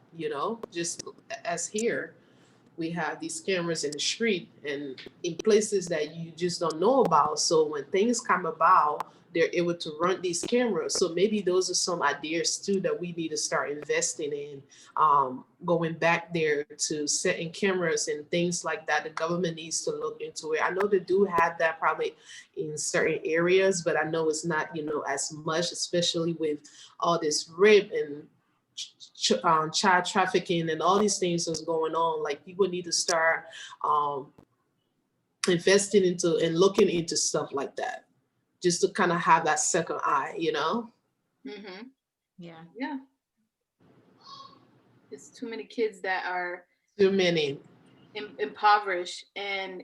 just as here we have these cameras in the street and in places that you just don't know about. So when things come about, they're able to run these cameras. So maybe those are some ideas too that we need to start investing in, going back there to setting cameras and things like that. The government needs to look into it. I know they do have that probably in certain areas, but I know it's not, as much, especially with all this rape and child trafficking and all these things that's going on. Like, people need to start investing into and looking into stuff like that, just to kind of have that second eye, you know? Mm-hmm. Yeah. Yeah. It's too many kids that are Too many. impoverished, and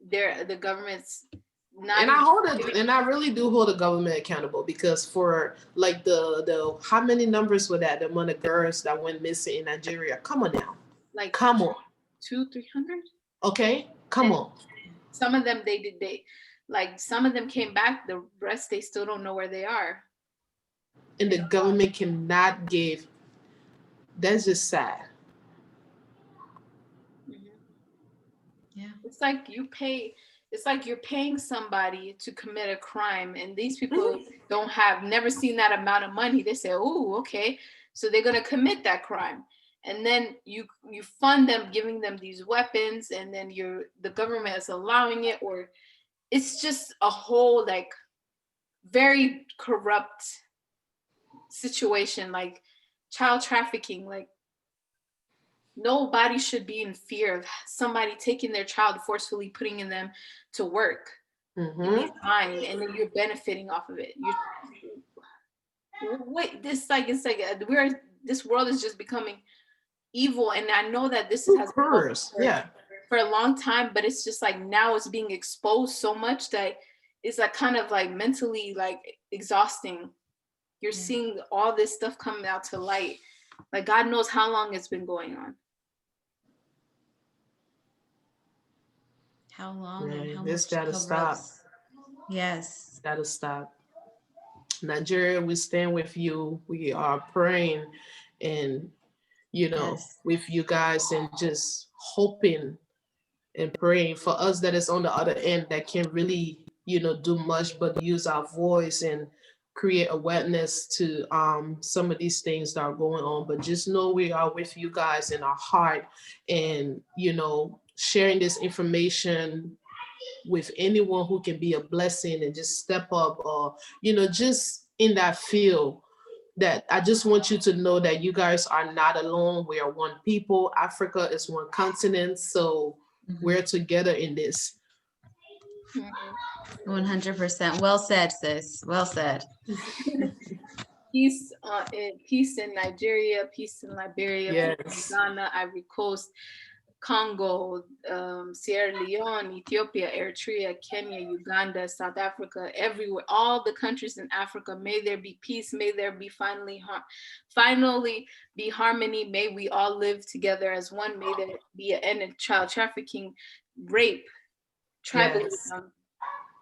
the government's not And even I hold it, and I really do hold the government accountable, because for like the how many numbers were that, the amount of girls that went missing in Nigeria? Come on now, like come on, 200-300. okay, come on. Some of them some of them came back. The rest they still don't know where they are. And the government cannot give. That's just sad. Mm-hmm. Yeah. It's like you're paying somebody to commit a crime, and these people don't have never seen that amount of money. They say, "Oh, okay," so they're gonna commit that crime, and then you fund them, giving them these weapons, and then the government is allowing it, or it's just a whole like very corrupt situation, like child trafficking. Like nobody should be in fear of somebody taking their child, forcefully putting in them to work in these mines, and then you're benefiting off of it. It's like this world is just becoming evil, and I know that this has been going for a long time, but it's just like now it's being exposed so much that it's like kind of like mentally like exhausting. You're seeing all this stuff coming out to light. Like God knows how long it's been going on. How long and how This much gotta stop. Yes. Gotta stop. Nigeria, we stand with you. We are praying, and with you guys, and just hoping and praying for us that is on the other end, that can really, do much but use our voice and create awareness to some of these things that are going on. But just know we are with you guys in our heart, and sharing this information with anyone who can be a blessing and just step up, or just in that field. That I just want you to know that you guys are not alone. We are one people. Africa is one continent, so we're together in this. 100%. Well said, sis. Well said. Peace in Nigeria, peace in Liberia, peace in Ghana, Ivory Coast, Congo, Sierra Leone, Ethiopia, Eritrea, Kenya, Uganda, South Africa, everywhere, all the countries in Africa. May there be peace. May there be finally be harmony. May we all live together as one. May there be an end of child trafficking, rape, tribalism,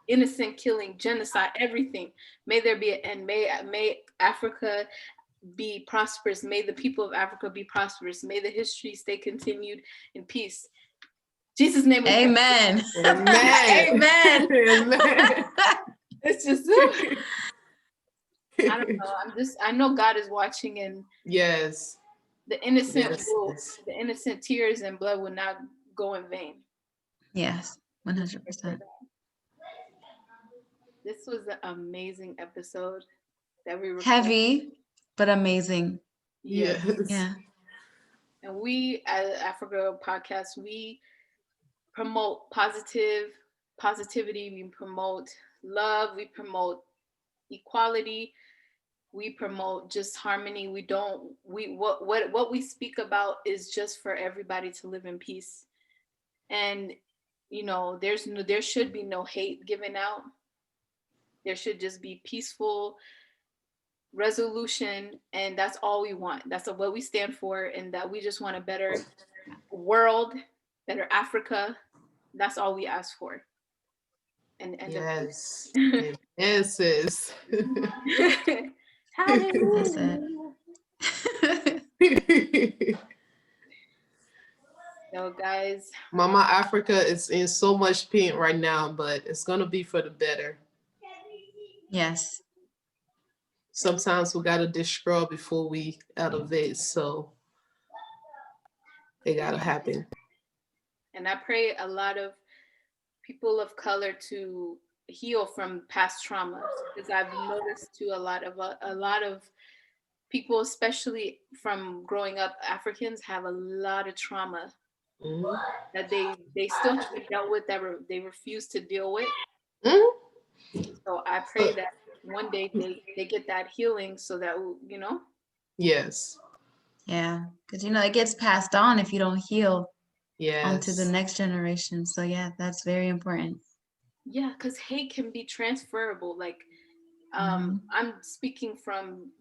innocent killing, genocide, everything. May there be an end. May Africa be prosperous. May the people of Africa be prosperous. May the history stay continued in peace. Jesus' name. Amen. Amen. Amen. Amen. It's just I don't know. I know God is watching, and the innocent tears and blood will not go in vain. Yes, 100%. This was an amazing episode that we recorded. Heavy, but amazing. Yes. Yeah. And we at Africa Podcast, we promote positivity, we promote love, we promote equality, we promote just harmony. What we speak about is just for everybody to live in peace. And there should be no hate given out. There should just be peaceful resolution, and that's all we want. That's what we stand for, and that we just want a better world, better Africa. That's all we ask for. And yes. Yes, sis. Hallelujah. So guys, Mama Africa is in so much pain right now, but it's gonna be for the better. Yes. Sometimes we gotta destroy before we elevate, so it gotta happen. And I pray a lot of people of color to heal from past traumas, because I've noticed too a lot of people, especially from growing up, Africans have a lot of trauma that they still haven't dealt with, that they refuse to deal with. So I pray that one day they get that healing so that, Yes. Yeah, because it gets passed on if you don't heal onto the Yes. next generation. So yeah, that's very important. yeah, because hate can be transferable. Like, Mhm. I'm speaking from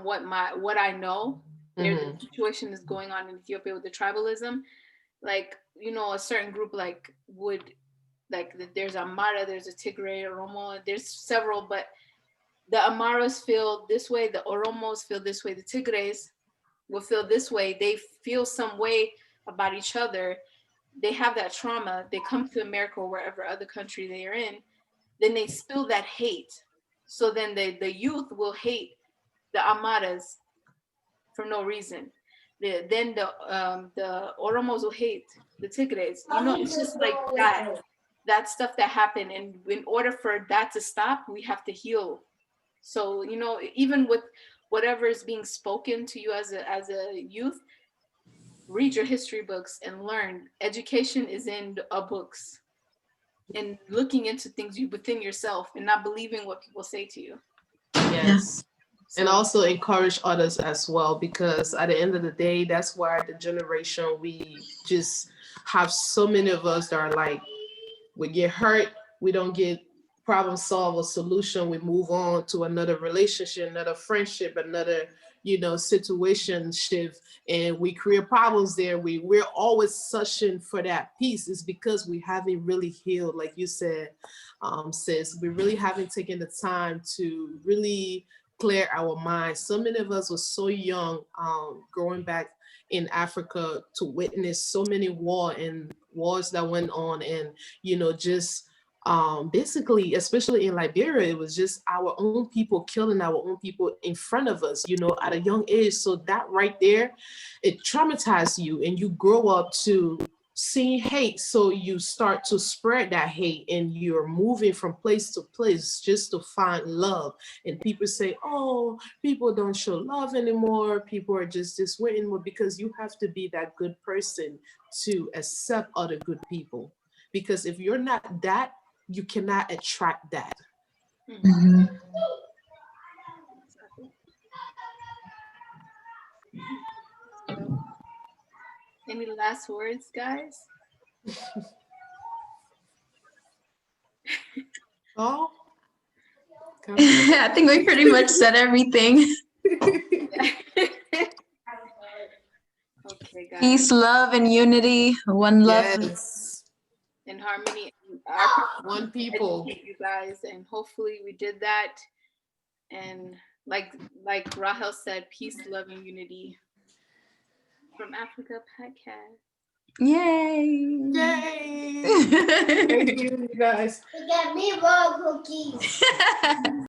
what I know. There's Mm-hmm. a situation is going on in Ethiopia with the tribalism. Like, a certain group there's Amara, there's a Tigray, Oromo, there's several, but the Amaras feel this way, the Oromos feel this way, the Tigrays will feel this way. They feel some way about each other. They have that trauma. They come to America or wherever other country they are in, then they spill that hate. So then the youth will hate the Amaras for no reason. Then the Oromos will hate the Tigrays. It's just like that stuff that happened. And in order for that to stop, we have to heal. So, even with whatever is being spoken to you as a youth, read your history books and learn. Education is in the books, and looking into things within yourself and not believing what people say to you. Yes. And So, also encourage others as well, because at the end of the day, that's why the generation we just have so many of us that are like, we get hurt, we don't get problem solve or solution, we move on to another relationship, another friendship, another situation shift, and we create problems there. We're always searching for that peace. It's because we haven't really healed, like you said, sis. We really haven't taken the time to really clear our minds. So many of us were so young, growing back in Africa, to witness so many wars that went on, and just basically, especially in Liberia, it was just our own people killing our own people in front of us, at a young age. So that right there, it traumatized you, and you grow up to seeing hate. So you start to spread that hate, and you're moving from place to place just to find love. And people say, oh, people don't show love anymore. People are just this way anymore, because you have to be that good person to accept other good people. Because if you're not that, you cannot attract that. Mhm. so, any last words, guys? Oh, I think we pretty much said everything. Okay, guys. Peace, love, and unity. One love. yes, In harmony. Our one people. educate you guys, and hopefully we did that. And like Rahel said, peace, love, and unity from Africa podcast. Yay. Yay! Thank you, you guys. You get me more cookies.